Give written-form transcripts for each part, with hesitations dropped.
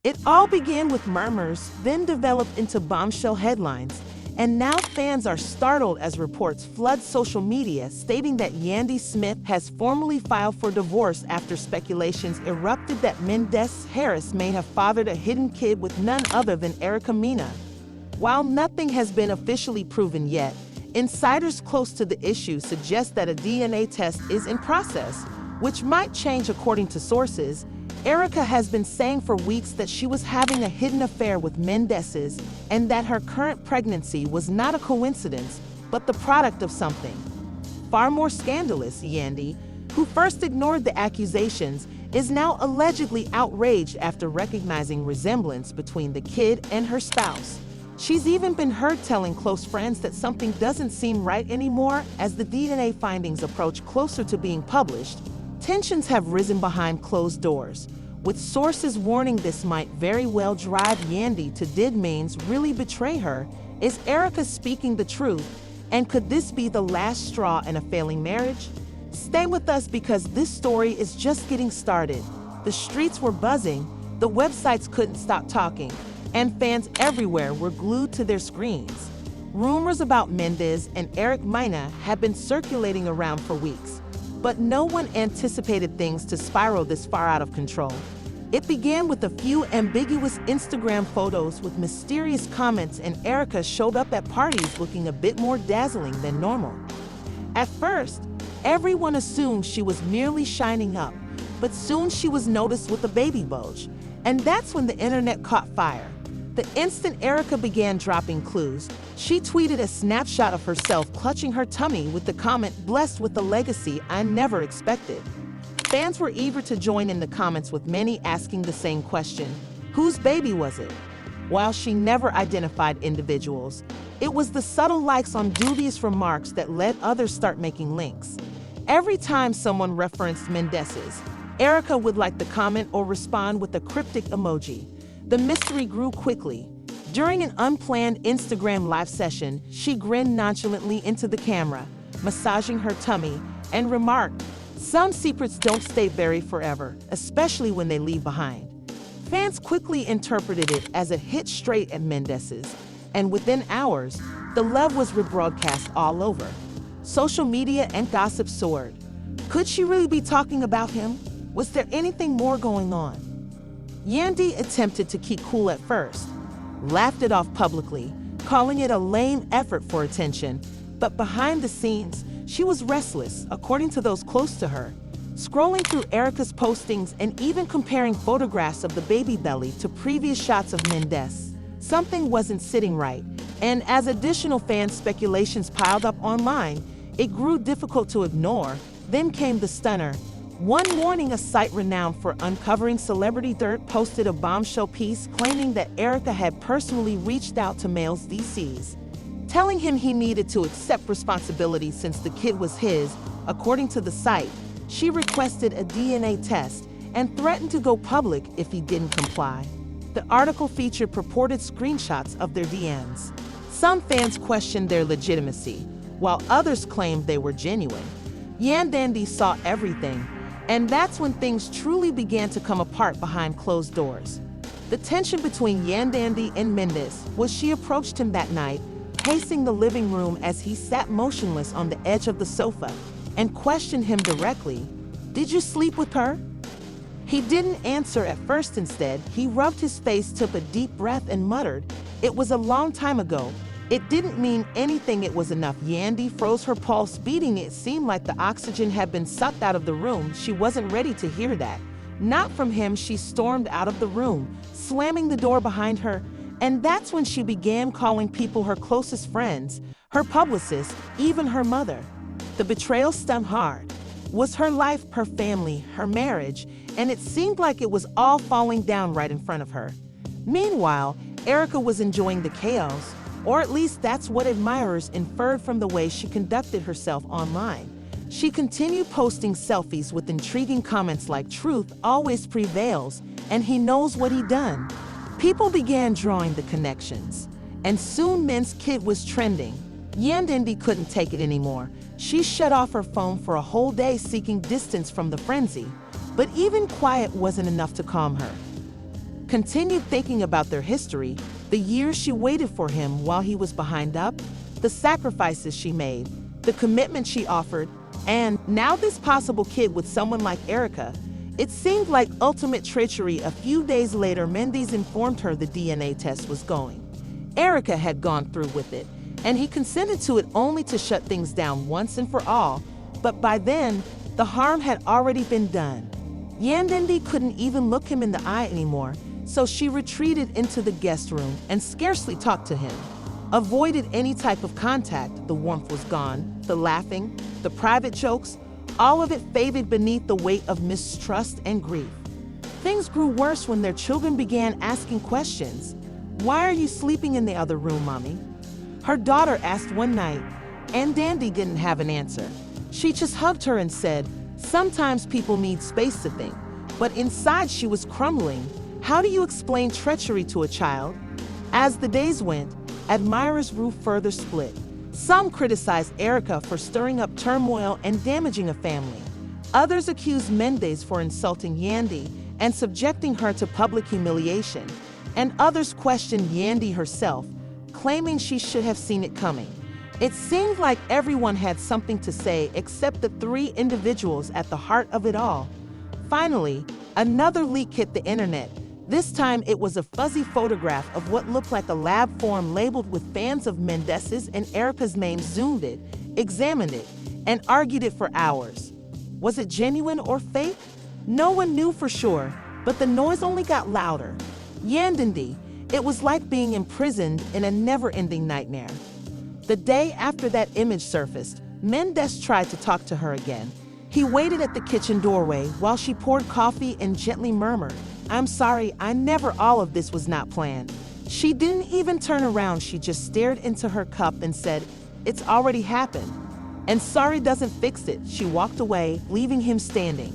It all began with murmurs, then developed into bombshell headlines, and now fans are startled as reports flood social media stating that Yandy Smith has formally filed for divorce after speculations erupted that Mendes Harris may have fathered a hidden kid with none other than Erica Mena. While nothing has been officially proven yet, insiders close to the issue suggest that a DNA test is in process, which might change according to sources. Erica has been saying for weeks that she was having a hidden affair with Mendeecees and that her current pregnancy was not a coincidence, but the product of something far more scandalous. Yandy, who first ignored the accusations, is now allegedly outraged after recognizing resemblance between the kid and her spouse. She's even been heard telling close friends that something doesn't seem right anymore as the DNA findings approach closer to being published. Tensions have risen behind closed doors, with sources warning this might very well drive Yandy to did Mendes really betray her? Is Erica speaking the truth? And could this be the last straw in a failing marriage? Stay with us because this story is just getting started. The streets were buzzing, the websites couldn't stop talking, and fans everywhere were glued to their screens. Rumors about Mendes and Erica Mena have been circulating around for weeks, but no one anticipated things to spiral this far out of control. It began with a few ambiguous Instagram photos with mysterious comments, and Erica showed up at parties looking a bit more dazzling than normal. At first, everyone assumed she was merely shining up, but soon she was noticed with a baby bulge, and that's when the internet caught fire. The instant Erica began dropping clues, she tweeted a snapshot of herself clutching her tummy with the comment, "Blessed with a legacy I never expected." Fans were eager to join in the comments, with many asking the same question: whose baby was it? While she never identified individuals, it was the subtle likes on dubious remarks that let others start making links. Every time someone referenced Mendeecees, Erica would like the comment or respond with a cryptic emoji. The mystery grew quickly. During an unplanned Instagram live session, she grinned nonchalantly into the camera, massaging her tummy, and remarked, "Some secrets don't stay buried forever, especially when they leave behind." Fans quickly interpreted it as a hit straight at Mendeecees, and within hours, the love was rebroadcast all over. Social media and gossip soared. Could she really be talking about him? Was there anything more going on? Yandy attempted to keep cool at first, laughed it off publicly, calling it a lame effort for attention, but behind the scenes, she was restless, according to those close to her, scrolling through Erica's postings and even comparing photographs of the baby belly to previous shots of Mendes. Something wasn't sitting right, and as additional fan speculations piled up online, it grew difficult to ignore. Then came the stunner. One morning, a site renowned for uncovering celebrity dirt posted a bombshell piece claiming that Erica had personally reached out to Mendeecees, telling him he needed to accept responsibility since the kid was his. According to the site, she requested a DNA test and threatened to go public if he didn't comply. The article featured purported screenshots of their DMs. Some fans questioned their legitimacy, while others claimed they were genuine. Yandandy saw everything, and that's when things truly began to come apart behind closed doors. The tension between Yandandy and Mendes was she approached him that night, pacing the living room as he sat motionless on the edge of the sofa, and questioned him directly, "Did you sleep with her?" He didn't answer at first. Instead, he rubbed his face, took a deep breath, and muttered, "It was a long time ago. It didn't mean anything, it was enough." Yandy froze, her pulse beating. It seemed like the oxygen had been sucked out of the room. She wasn't ready to hear that. Not from him. She stormed out of the room, slamming the door behind her, and that's when she began calling people her closest friends, her publicist, even her mother. The betrayal stung hard. Was her life, her family, her marriage, and it seemed like it was all falling down right in front of her. Meanwhile, Erica was enjoying the chaos, or at least that's what admirers inferred from the way she conducted herself online. She continued posting selfies with intriguing comments like, "Truth always prevails, and he knows what he done." People began drawing the connections, and soon Men's kid was trending. Yandandy couldn't take it anymore. She shut off her phone for a whole day, seeking distance from the frenzy, but even quiet wasn't enough to calm her. continued thinking about their history, the years she waited for him while he was behind up, the sacrifices she made, the commitment she offered, and now this possible kid with someone like Erica. It seemed like ultimate treachery. A few days later, Mendes informed her the DNA test was going. Erica had gone through with it, and he consented to it only to shut things down once and for all. But by then, the harm had already been done. Yandandy couldn't even look him in the eye anymore, so she retreated into the guest room and scarcely talked to him. Avoided any type of contact. The warmth was gone, the laughing, the private jokes, all of it faded beneath the weight of mistrust and grief. Things grew worse when their children began asking questions. "Why are you sleeping in the other room, Mommy?" Her daughter asked one night, and Yandandy didn't have an answer. She just hugged her and said, "Sometimes people need space to think." But inside she was crumbling. How do you explain treachery to a child? As the days went, admirers grew further split. Some criticized Erica for stirring up turmoil and damaging a family. Others accused Mendes for insulting Yandy and subjecting her to public humiliation. And others questioned Yandy herself, claiming she should have seen it coming. It seemed like everyone had something to say except the three individuals at the heart of it all. Finally, another leak hit the internet. This time it was a fuzzy photograph of what looked like a lab form labeled with fans of Mendeecees and Erica's name. Zoomed it, examined it, and argued it for hours. Was it genuine or fake? No one knew for sure, but the noise only got louder. Yandandy, it was like being imprisoned in a never-ending nightmare. The day after that image surfaced, Mendes tried to talk to her again. He waited at the kitchen doorway while she poured coffee and gently murmured, "I'm sorry, all of this was not planned." She didn't even turn around, she just stared into her cup and said, "It's already happened." And sorry doesn't fix it. She walked away, leaving him standing.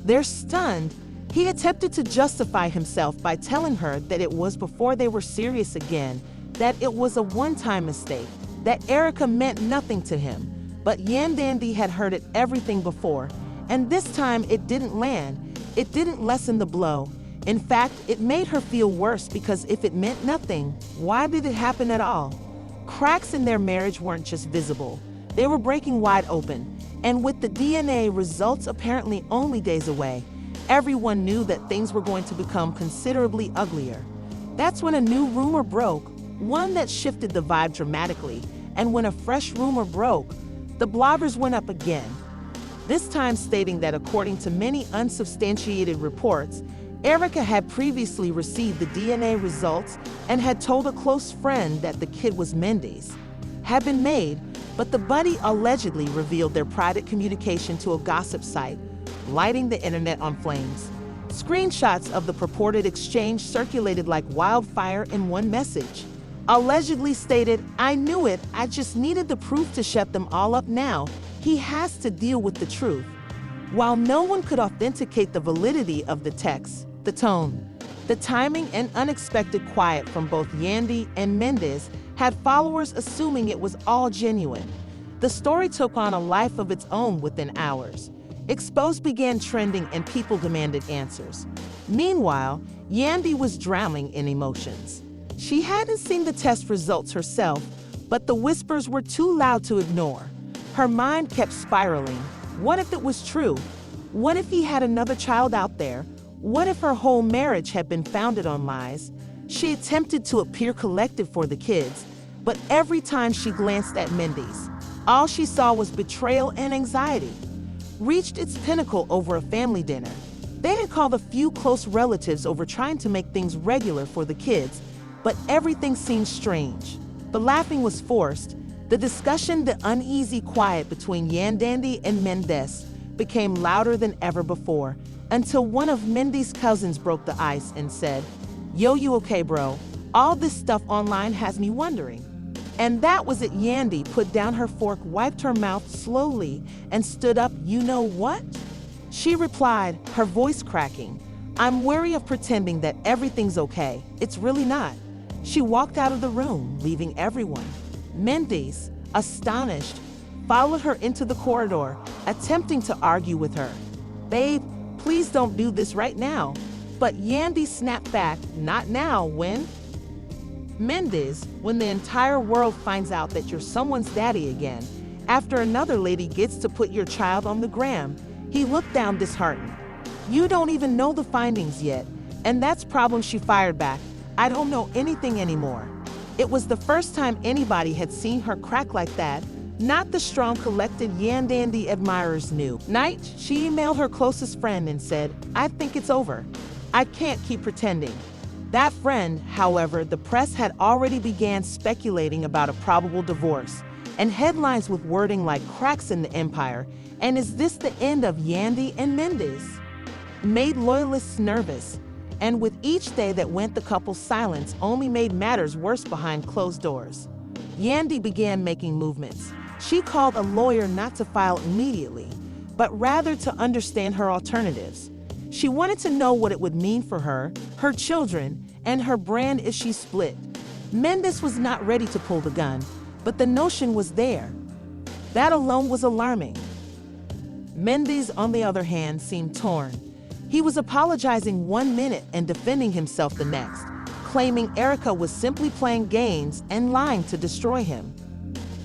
They're stunned. He attempted to justify himself by telling her that it was before they were serious again, that it was a one-time mistake, that Erica meant nothing to him. But Yandandy had heard it everything before, and this time it didn't land. It didn't lessen the blow. In fact, it made her feel worse because if it meant nothing, why did it happen at all? Cracks in their marriage weren't just visible. They were breaking wide open, and with the DNA results apparently only days away, everyone knew that things were going to become considerably uglier. That's when a new rumor broke, one that shifted the vibe dramatically, and when a fresh rumor broke, the blobbers went up again. This time stating that according to many unsubstantiated reports, Erica had previously received the DNA results and had told a close friend that the kid was Mendes. Had been made, but the buddy allegedly revealed their private communication to a gossip site, lighting the internet on flames. Screenshots of the purported exchange circulated like wildfire in one message. Allegedly stated, "I knew it, I just needed the proof to shut them all up now. He has to deal with the truth." While no one could authenticate the validity of the text, the tone, the timing, and unexpected quiet from both Yandy and Mendes had followers assuming it was all genuine. The story took on a life of its own within hours. Exposed began trending and people demanded answers. Meanwhile, Yandy was drowning in emotions. She hadn't seen the test results herself, but the whispers were too loud to ignore. Her mind kept spiraling. What if it was true? What if he had another child out there? What if her whole marriage had been founded on lies? She attempted to appear collected for the kids, but every time she glanced at Mendes, all she saw was betrayal and anxiety. Reached its pinnacle over a family dinner. They had called a few close relatives over trying to make things regular for the kids, but everything seemed strange. The laughing was forced. The discussion, the uneasy quiet between Yandandy and Mendes became louder than ever before, until one of Mendes' cousins broke the ice and said, "Yo, you okay, bro? All this stuff online has me wondering." And that was it. Yandy put down her fork, wiped her mouth slowly, and stood up. "You know what?" She replied, her voice cracking. "I'm wary of pretending that everything's okay. It's really not." She walked out of the room, leaving everyone. Mendes, astonished, followed her into the corridor, attempting to argue with her. "Babe, please don't do this right now." But Yandy snapped back, not now, when? Mendes, when the entire world finds out that you're someone's daddy again, after another lady gets to put your child on the gram, he looked down disheartened. You don't even know the findings yet, and that's problem. She fired back. I don't know anything anymore. It was the first time anybody had seen her crack like that. Not the strong, collected Yandandy admirers knew. Night, she emailed her closest friend and said, I think it's over. I can't keep pretending. That friend, however, the press had already began speculating about a probable divorce, and headlines with wording like cracks in the empire, and is this the end of Yandy and Mendes? Made loyalists nervous, and with each day that went, the couple's silence only made matters worse behind closed doors. Yandy began making movements. She called a lawyer not to file immediately, but rather to understand her alternatives. She wanted to know what it would mean for her children, and her brand if she split. Mendes was not ready to pull the gun, but the notion was there. That alone was alarming. Mendes, on the other hand, seemed torn. He was apologizing 1 minute and defending himself the next, claiming Erica was simply playing games and lying to destroy him.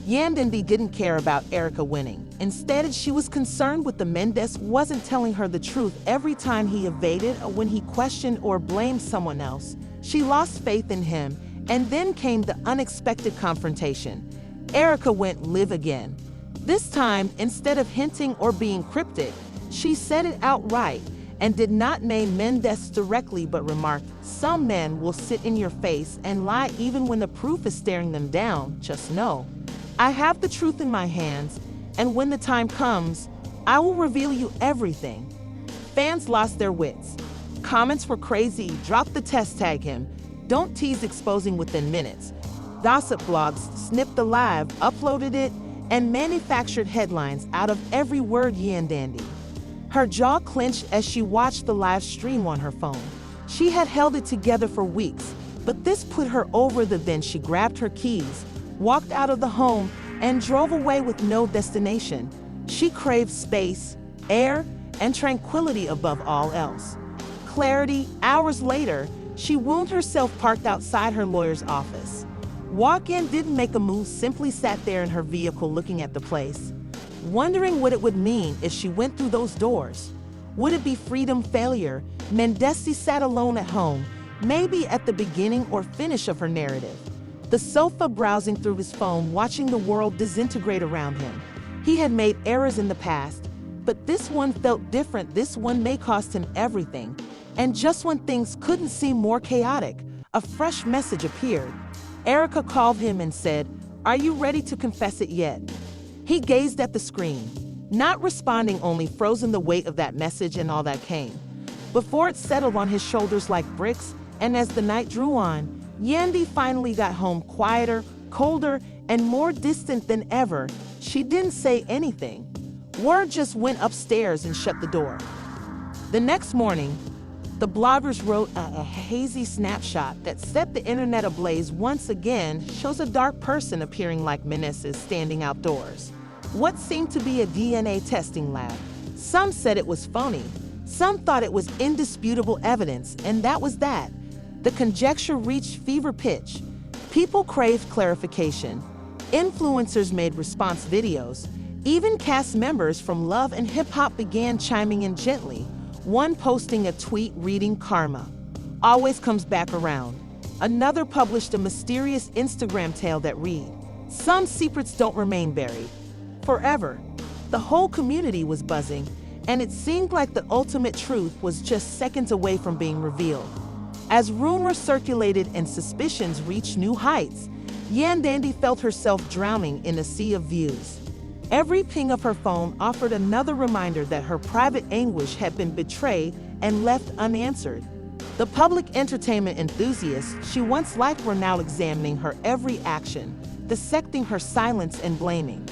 Yandandy didn't care about Erica winning. Instead, she was concerned with the Mendes wasn't telling her the truth every time he evaded or when he questioned or blamed someone else. She lost faith in him, and then came the unexpected confrontation. Erica went live again. This time, instead of hinting or being cryptic, she said it outright and did not name Mendes directly but remarked, some men will sit in your face and lie even when the proof is staring them down. Just know, I have the truth in my hands, and when the time comes, I will reveal you everything. Fans lost their wits. Comments were crazy, drop the test, tag him, don't tease, exposing within minutes. Gossip blogs snipped the live, uploaded it, and manufactured headlines out of every word Yandandy. Her jaw clenched as she watched the live stream on her phone. She had held it together for weeks, but this put her over the bench. She grabbed her keys, walked out of the home, and drove away with no destination. She craved space, air, and tranquility above all else. Clarity. Hours later, she wound herself parked outside her lawyer's office. Walk-in didn't make a move, simply sat there in her vehicle looking at the place, wondering what it would mean if she went through those doors. Would it be freedom, failure? Mendeecees sat alone at home, maybe at the beginning or finish of her narrative. The sofa, browsing through his phone, watching the world disintegrate around him. He had made errors in the past, but this one felt different. This one may cost him everything. And just when things couldn't seem more chaotic, a fresh message appeared. Erica called him and said, "Are you ready to confess it yet?" He gazed at the screen, not responding, only frozen the weight of that message and all that came. Before it settled on his shoulders like bricks, and as the night drew on, Yandy finally got home, quieter, colder, and more distant than ever. She didn't say anything. Word just went upstairs and shut the door. The next morning, the bloggers wrote a hazy snapshot that set the internet ablaze once again. Shows a dark person appearing like Mendeecees standing outdoors. What seemed to be a DNA testing lab. Some said it was phony. Some thought it was indisputable evidence, and that was that. The conjecture reached fever pitch. People craved clarification. Influencers made response videos. Even cast members from Love and Hip Hop began chiming in gently. One posting a tweet reading, "Karma always comes back around." Another published a mysterious Instagram tale that read, "Some secrets don't remain buried forever." The whole community was buzzing, and it seemed like the ultimate truth was just seconds away from being revealed. As rumors circulated and suspicions reached new heights, Yandandy felt herself drowning in a sea of views. Every ping of her phone offered another reminder that her private anguish had been betrayed and left unanswered. The public entertainment enthusiasts she once liked were now examining her every action, dissecting her silence and blaming.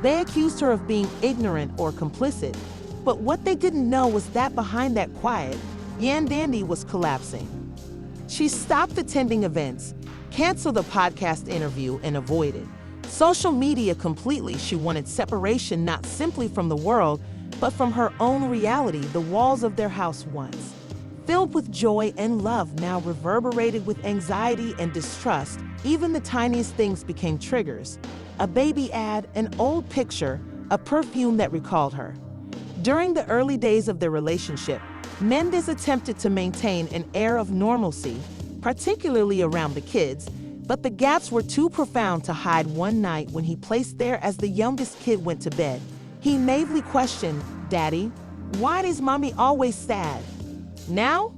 They accused her of being ignorant or complicit, but what they didn't know was that behind that quiet, Yandandy was collapsing. She stopped attending events, canceled a podcast interview, and avoided social media completely. She wanted separation, not simply from the world, but from her own reality, the walls of their house once filled with joy and love, now reverberated with anxiety and distrust. Even the tiniest things became triggers. A baby ad, an old picture, a perfume that recalled her. During the early days of their relationship, Mendes attempted to maintain an air of normalcy, particularly around the kids, but the gaps were too profound to hide. One night when he placed there as the youngest kid went to bed, he naively questioned, "Daddy, why is mommy always sad?" Now,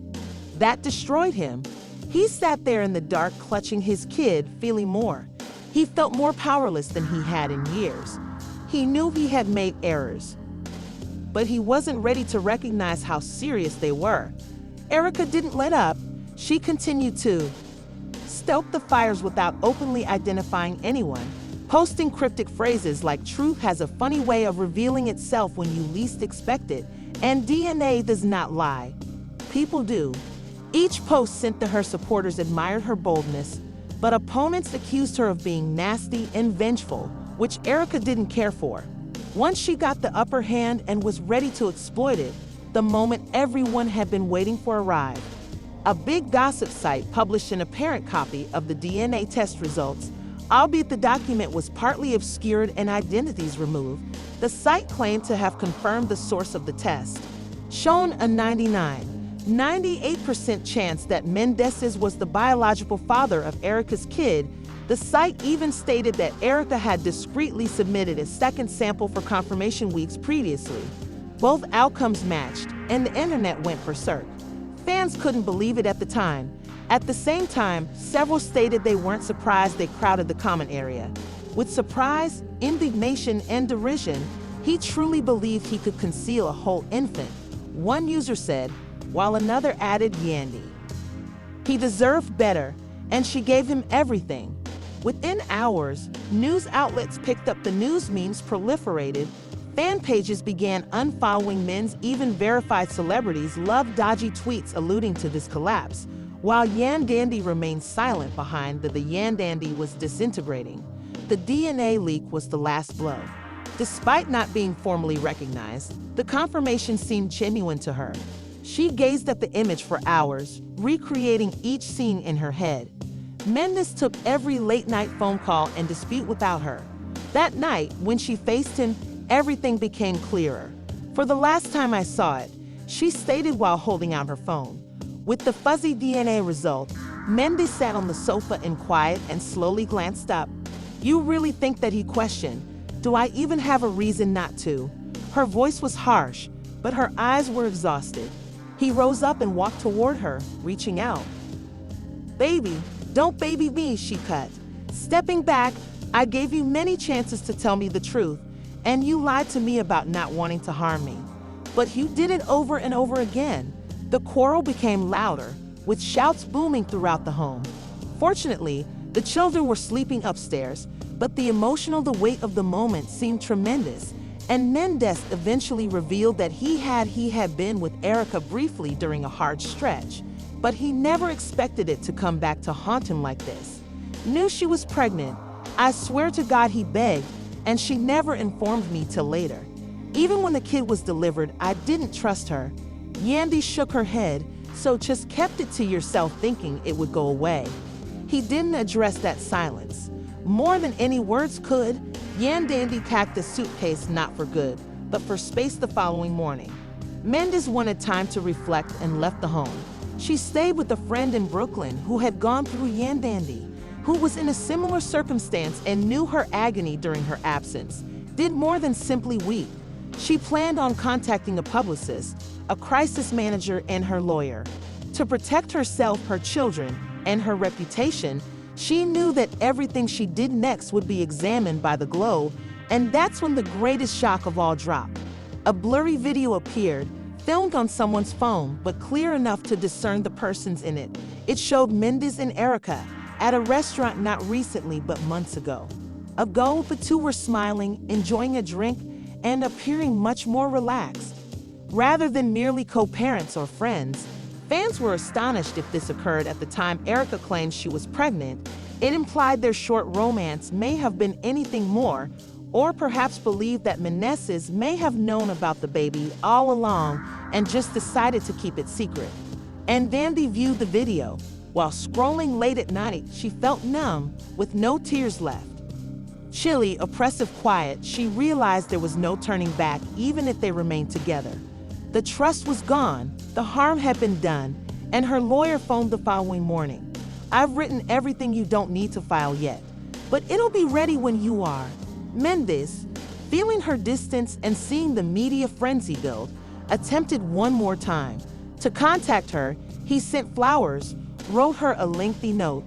that destroyed him. He sat there in the dark, clutching his kid, feeling more. He felt more powerless than he had in years. He knew he had made errors, but he wasn't ready to recognize how serious they were. Erica didn't let up. She continued to stoke the fires without openly identifying anyone, posting cryptic phrases like "truth has a funny way of revealing itself when you least expect it," and "DNA does not lie. People do." Each post sent to her supporters admired her boldness, but opponents accused her of being nasty and vengeful, which Erica didn't care for. Once she got the upper hand and was ready to exploit it, the moment everyone had been waiting for arrived. A big gossip site published an apparent copy of the DNA test results, albeit the document was partly obscured and identities removed. The site claimed to have confirmed the source of the test, shown a 98% chance that Mendeecees was the biological father of Erica's kid. The site even stated that Erica had discreetly submitted a second sample for confirmation weeks previously. Both outcomes matched, and the internet went berserk. Fans couldn't believe it at the time. At the same time, several stated they weren't surprised. They crowded the comment area. With surprise, indignation, and derision, he truly believed he could conceal a whole infant, one user said, while another added, "Yandy. He deserved better, and she gave him everything." Within hours, news outlets picked up the news, memes proliferated, fan pages began unfollowing Men's, even verified celebrities loved dodgy tweets alluding to this collapse, while Yandandy remained silent behind that the Yandandy was disintegrating. The DNA leak was the last blow. Despite not being formally recognized, the confirmation seemed genuine to her. She gazed at the image for hours, recreating each scene in her head. Mendes took every late-night phone call and dispute without her. That night, when she faced him, everything became clearer. "For the last time I saw it," she stated while holding out her phone. With the fuzzy DNA result, Mendes sat on the sofa in quiet and slowly glanced up. "You really think that?" he questioned. "Do I even have a reason not to?" Her voice was harsh, but her eyes were exhausted. He rose up and walked toward her, reaching out. "Baby, don't baby me," she cut. Stepping back, "I gave you many chances to tell me the truth, and you lied to me about not wanting to harm me. But you did it over and over again." The quarrel became louder, with shouts booming throughout the home. Fortunately, the children were sleeping upstairs, but the weight of the moment seemed tremendous, and Mendes eventually revealed that he had been with Erica briefly during a hard stretch. But he never expected it to come back to haunt him like this. "Knew she was pregnant. I swear to God," he begged, "and she never informed me till later. Even when the kid was delivered, I didn't trust her." Yandy shook her head. "So just kept it to yourself thinking it would go away." He didn't address that silence. More than any words could, Yandandy packed a suitcase not for good, but for space the following morning. Mendes wanted time to reflect and left the home. She stayed with a friend in Brooklyn who had gone through Yandandy, who was in a similar circumstance and knew her agony during her absence. Did more than simply weep. She planned on contacting a publicist, a crisis manager, and her lawyer. To protect herself, her children, and her reputation, she knew that everything she did next would be examined by the Globe, and that's when the greatest shock of all dropped. A blurry video appeared, filmed on someone's phone, but clear enough to discern the persons in it. It showed Mendes and Erica at a restaurant not recently but months ago. The two were smiling, enjoying a drink, and appearing much more relaxed. Rather than merely co-parents or friends, fans were astonished if this occurred at the time Erica claimed she was pregnant. It implied their short romance may have been anything more, or perhaps believed that Mendeecees may have known about the baby all along and just decided to keep it secret. And Yandy viewed the video. While scrolling late at night, she felt numb, with no tears left. Chilly, oppressive quiet, she realized there was no turning back even if they remained together. The trust was gone, the harm had been done, and her lawyer phoned the following morning. "I've written everything you don't need to file yet, but it'll be ready when you are." Mendes, feeling her distance and seeing the media frenzy build, attempted one more time. To contact her, he sent flowers, wrote her a lengthy note,